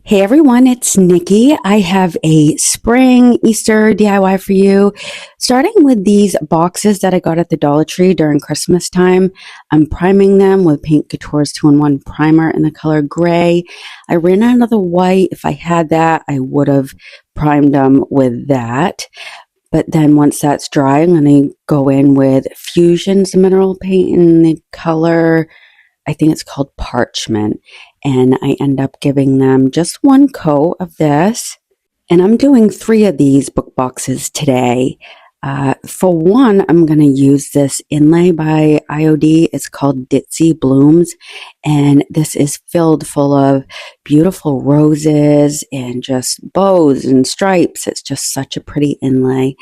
Hey everyone, it's Nikki. I have a spring Easter DIY for you, starting with these boxes that I got at the Dollar Tree during Christmas time. I'm priming them with Paint Couture's 2-in-1 primer in the color gray. I ran out of the white. If I had that, I would have primed them with that. But then once that's dry, I'm going to go in with Fusion's mineral paint in the color, I think it's called Parchment, and I end up giving them just one coat of this. And I'm doing 3 of these book boxes today. For one, I'm going to use this inlay by IOD. It's called Ditzy Blooms, and this is filled full of beautiful roses and just bows and stripes. It's just such a pretty inlay.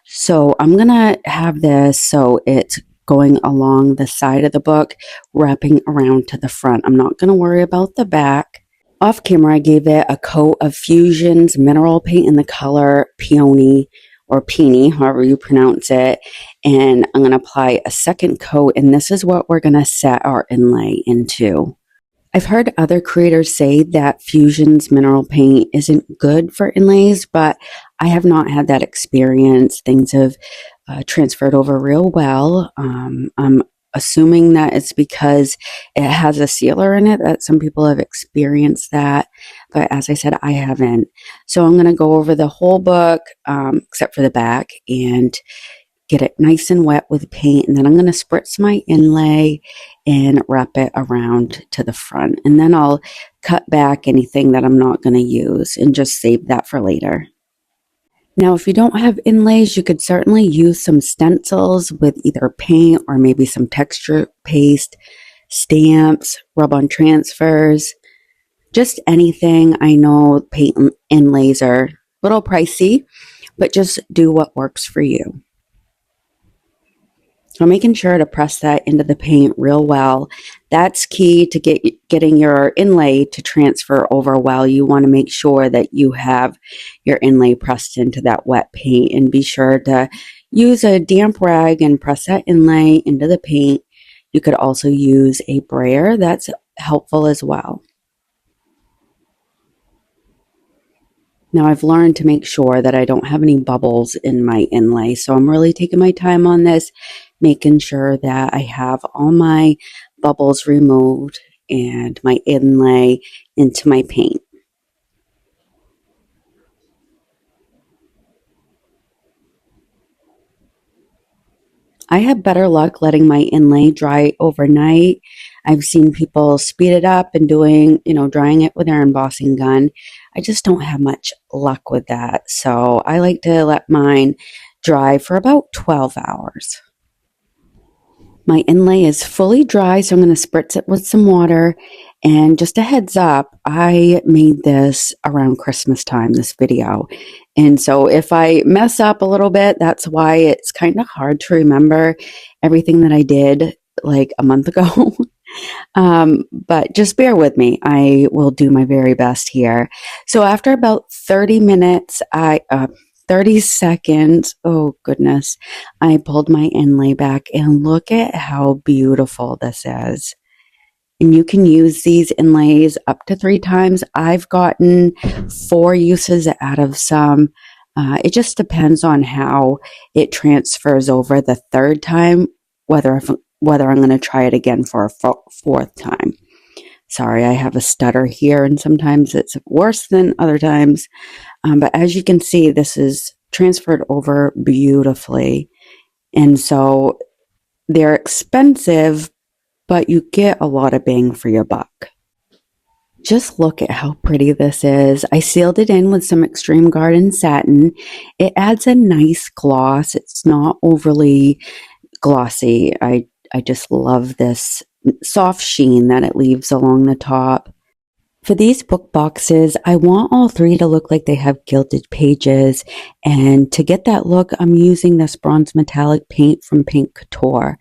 So I'm going to have this so it's going along the side of the book, wrapping around to the front. I'm not going to worry about the back. Off camera, I gave it a coat of Fusion's mineral paint in the color Peony or Peony, however you pronounce it. And I'm going to apply a second coat, and this is what we're going to set our inlay into. I've heard other creators say that Fusion's mineral paint isn't good for inlays, but I have not had that experience. Things have transferred over real well. I'm assuming that it's because it has a sealer in it, that some people have experienced that, but as I said, I haven't. So I'm going to go over the whole book, except for the back, and get it nice and wet with paint, and then I'm going to spritz my inlay and wrap it around to the front, and then I'll cut back anything that I'm not going to use and just save that for later. Now, if you don't have inlays, you could certainly use some stencils with either paint or maybe some texture paste, stamps, rub-on transfers, just anything. I know paint inlays are a little pricey, but just do what works for you. So making sure to press that into the paint real well. That's key to getting your inlay to transfer over well. You want to make sure that you have your inlay pressed into that wet paint, and be sure to use a damp rag and press that inlay into the paint. You could also use a brayer. That's helpful as well. Now I've learned to make sure that I don't have any bubbles in my inlay, so I'm really taking my time on this, making sure that I have all my bubbles removed and my inlay into my paint. I have better luck letting my inlay dry overnight. I've seen people speed it up and drying it with their embossing gun. I just don't have much luck with that. So I like to let mine dry for about 12 hours. My inlay is fully dry, so I'm going to spritz it with some water. And just a heads up, I made this around Christmas time, this video. And so if I mess up a little bit, that's why it's kind of hard to remember everything that I did like a month ago. But just bear with me. I will do my very best here. So after about 30 minutes, 30 seconds, oh goodness, I pulled my inlay back, and look at how beautiful this is. And you can use these inlays up to 3 times. I've gotten 4 uses out of some. It just depends on how it transfers over the 3rd time, whether I'm going to try it again for a 4th time. Sorry, I have a stutter here, and sometimes it's worse than other times. But as you can see, this is transferred over beautifully. And so they're expensive, but you get a lot of bang for your buck. Just look at how pretty this is. I sealed it in with some Extreme Garden satin. It adds a nice gloss. It's not overly glossy. I just love this soft sheen that it leaves along the top. For these book boxes, I want all 3 to look like they have gilded pages, and to get that look, I'm using this bronze metallic paint from Paint Couture,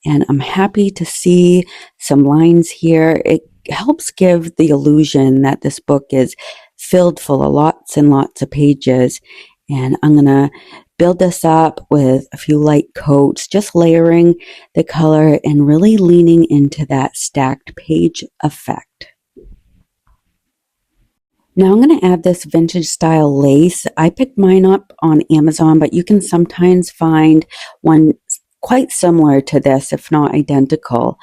and I'm happy to see some lines here. It helps give the illusion that this book is filled full of lots and lots of pages, and I'm going to build this up with a few light coats, just layering the color and really leaning into that stacked page effect. Now I'm going to add this vintage style lace. I picked mine up on Amazon, but you can sometimes find one quite similar to this, if not identical,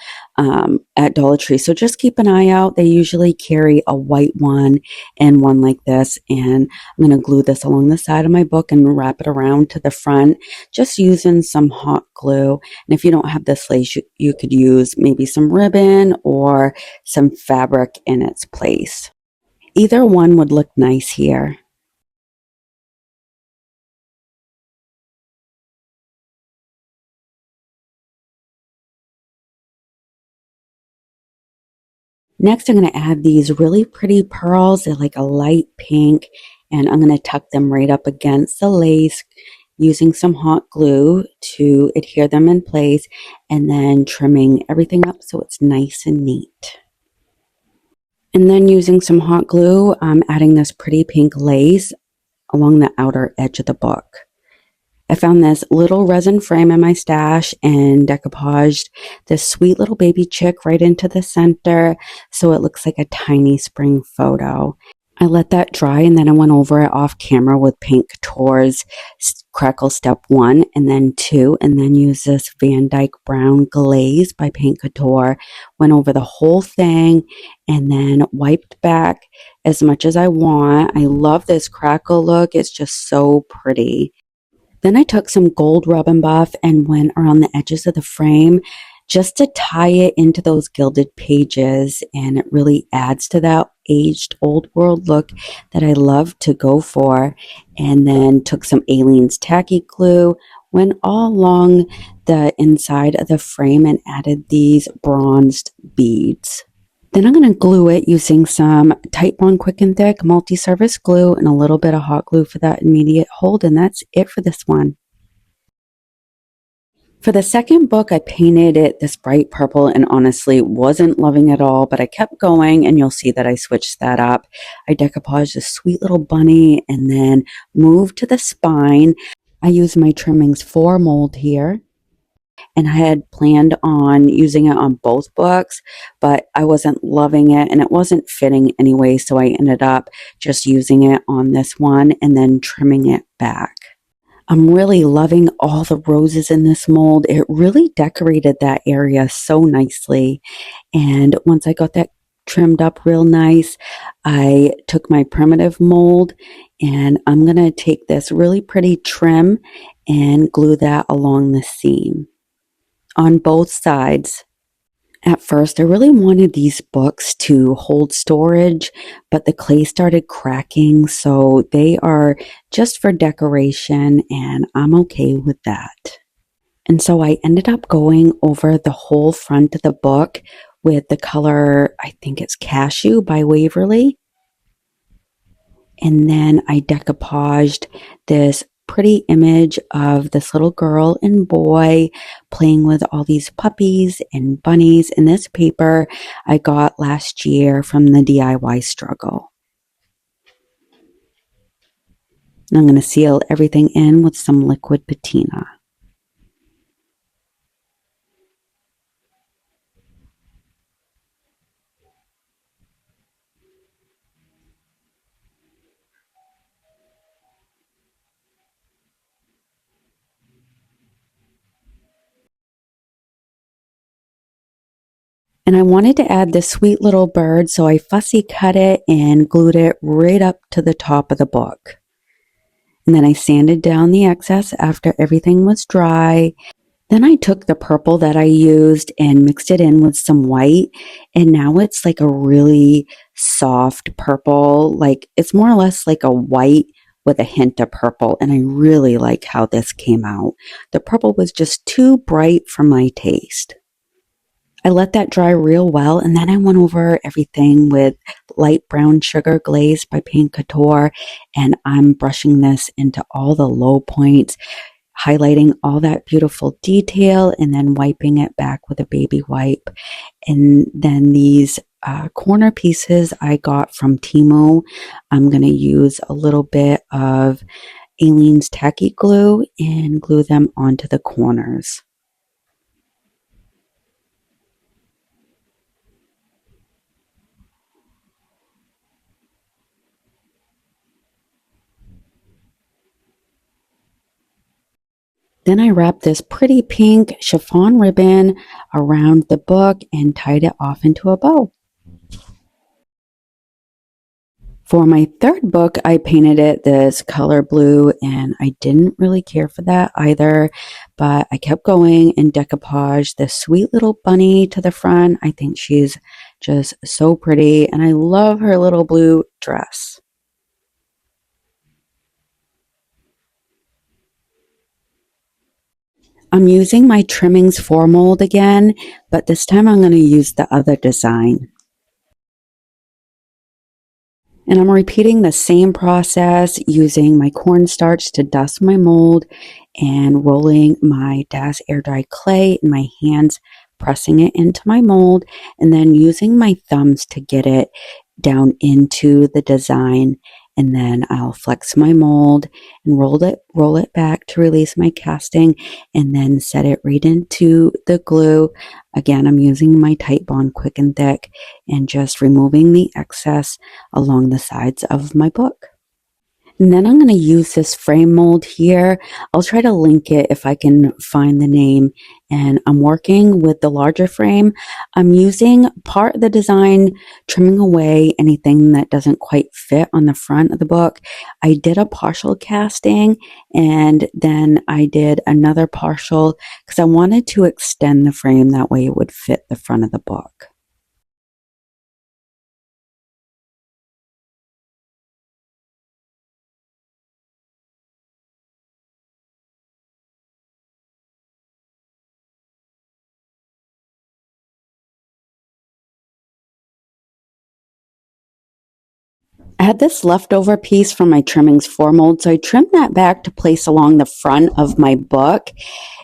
at Dollar Tree. So just keep an eye out. They usually carry a white one and one like this. And I'm going to glue this along the side of my book and wrap it around to the front, just using some hot glue. And if you don't have this lace, you could use maybe some ribbon or some fabric in its place. Either one would look nice here. Next, I'm going to add these really pretty pearls. They're like a light pink, and I'm going to tuck them right up against the lace using some hot glue to adhere them in place, and then trimming everything up so it's nice and neat. And then using some hot glue, I'm adding this pretty pink lace along the outer edge of the book. I found this little resin frame in my stash and decoupaged this sweet little baby chick right into the center so it looks like a tiny spring photo. I let that dry and then I went over it off camera with Paint Couture's Crackle Step 1 and then 2, and then used this Van Dyke Brown Glaze by Paint Couture, went over the whole thing and then wiped back as much as I want. I love this crackle look. It's just so pretty. Then I took some gold rub and buff and went around the edges of the frame just to tie it into those gilded pages, and it really adds to that aged old world look that I love to go for. And then took some Aleene's tacky glue, went all along the inside of the frame and added these bronzed beads. Then I'm going to glue it using some Titebond Quick and Thick multi-surface glue and a little bit of hot glue for that immediate hold, and that's it for this one. For the second book, I painted it this bright purple and honestly wasn't loving it all, but I kept going and you'll see that I switched that up. I decoupaged a sweet little bunny and then moved to the spine. I used my Trimmings 4 mold here, and I had planned on using it on both books, but I wasn't loving it and it wasn't fitting anyway, so I ended up just using it on this one and then trimming it back. I'm really loving all the roses in this mold. It really decorated that area so nicely. And once I got that trimmed up real nice, I took my primitive mold and I'm going to take this really pretty trim and glue that along the seam on both sides. At first, I really wanted these books to hold storage, but the clay started cracking, so they are just for decoration, and I'm okay with that. And so I ended up going over the whole front of the book with the color, I think it's Cashew by Waverly. And then I decoupaged this pretty image of this little girl and boy playing with all these puppies and bunnies in this paper I got last year from the DIY struggle. And I'm going to seal everything in with some liquid patina. And I wanted to add this sweet little bird, so I fussy cut it and glued it right up to the top of the book. And then I sanded down the excess after everything was dry. Then I took the purple that I used and mixed it in with some white, and now it's like a really soft purple. Like it's more or less like a white with a hint of purple, and I really like how this came out. The purple was just too bright for my taste. I let that dry real well, and then I went over everything with light brown sugar glaze by Paint Couture, and I'm brushing this into all the low points, highlighting all that beautiful detail, and then wiping it back with a baby wipe. And then these corner pieces I got from Temu, I'm going to use a little bit of Aleene's tacky glue and glue them onto the corners. Then I wrapped this pretty pink chiffon ribbon around the book and tied it off into a bow. For my third book, I painted it this color blue, and I didn't really care for that either, but I kept going and decoupaged this sweet little bunny to the front. I think she's just so pretty, and I love her little blue dress. I'm using my Trimmings 4 mold again, but this time I'm going to use the other design. And I'm repeating the same process using my cornstarch to dust my mold and rolling my DAS air dry clay in my hands, pressing it into my mold, and then using my thumbs to get it down into the design. And then I'll flex my mold and roll it back to release my casting, and then set it right into the glue. Again, I'm using my Titebond Quick and Thick and just removing the excess along the sides of my book. And then I'm going to use this frame mold here. I'll try to link it if I can find the name. And I'm working with the larger frame. I'm using part of the design, trimming away anything that doesn't quite fit on the front of the book. I did a partial casting, and then I did another partial because I wanted to extend the frame, that way it would fit the front of the book. I had this leftover piece from my Trimmings 4 mold, so I trimmed that back to place along the front of my book.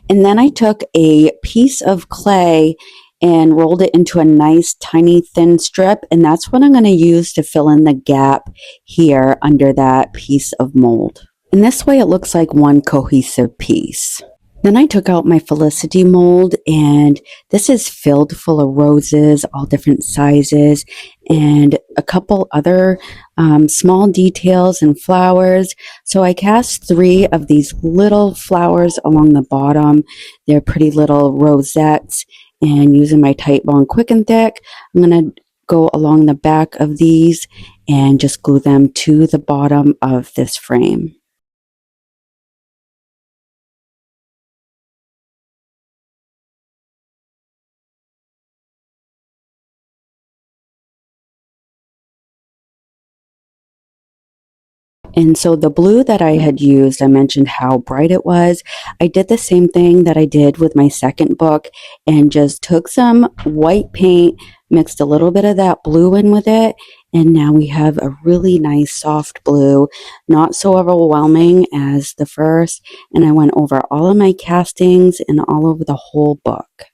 And then I took a piece of clay and rolled it into a nice tiny thin strip, and that's what I'm going to use to fill in the gap here under that piece of mold. And this way it looks like one cohesive piece. Then I took out my Felicity mold, and this is filled full of roses, all different sizes, and a couple other small details and flowers. So I cast 3 of these little flowers along the bottom. They're pretty little rosettes, and using my Titebond Quick and Thick, I'm going to go along the back of these and just glue them to the bottom of this frame. And so the blue that I had used, I mentioned how bright it was. I did the same thing that I did with my second book and just took some white paint, mixed a little bit of that blue in with it, and now we have a really nice soft blue, not so overwhelming as the first. And I went over all of my castings and all over the whole book.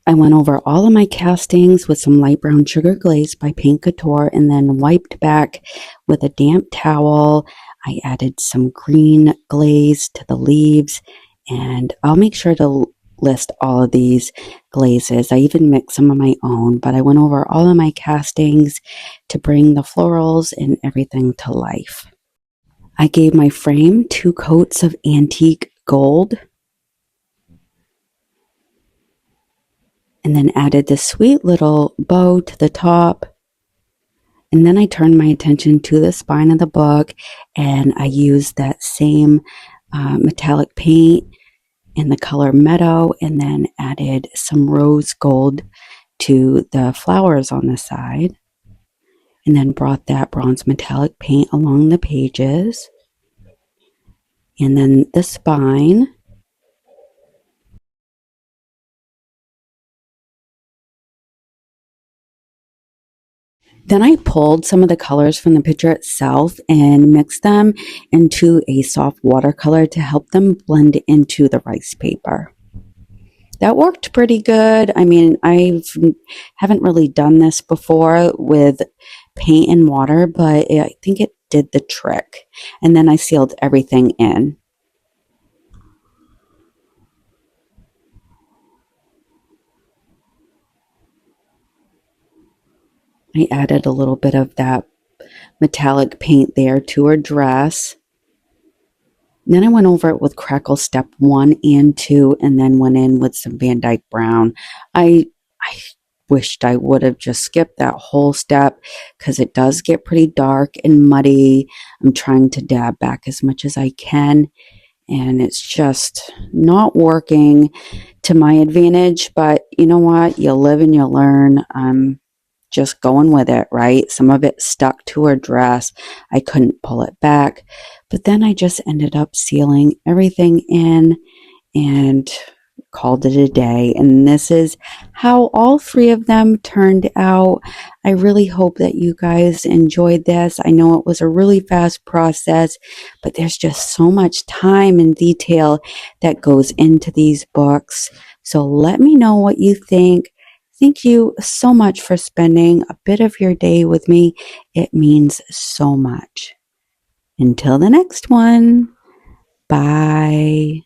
I went over all of my castings with some light brown sugar glaze by Paint Couture, and then wiped back with a damp towel. I added some green glaze to the leaves, and I'll make sure to list all of these glazes. I even mixed some of my own, but I went over all of my castings to bring the florals and everything to life. I gave my frame 2 coats of antique gold, and then added this sweet little bow to the top. And then I turned my attention to the spine of the book, and I used that same metallic paint in the color meadow, and then added some rose gold to the flowers on the side, and then brought that bronze metallic paint along the pages, and then the spine. Then I pulled some of the colors from the picture itself and mixed them into a soft watercolor to help them blend into the rice paper. That worked pretty good. I mean, I haven't really done this before with paint and water, but I think it did the trick. And then I sealed everything in. I added a little bit of that metallic paint there to her dress. And then I went over it with Crackle Step 1 and 2, and then went in with some Van Dyke Brown. I wished I would have just skipped that whole step because it does get pretty dark and muddy. I'm trying to dab back as much as I can, and it's just not working to my advantage. But you know what? You live and you learn. I'm just going with it, right? Some of it stuck to her dress. I couldn't pull it back. But then I just ended up sealing everything in and called it a day. And this is how all three of them turned out. I really hope that you guys enjoyed this. I know it was a really fast process, but there's just so much time and detail that goes into these books. So let me know what you think. Thank you so much for spending a bit of your day with me. It means so much. Until the next one, bye.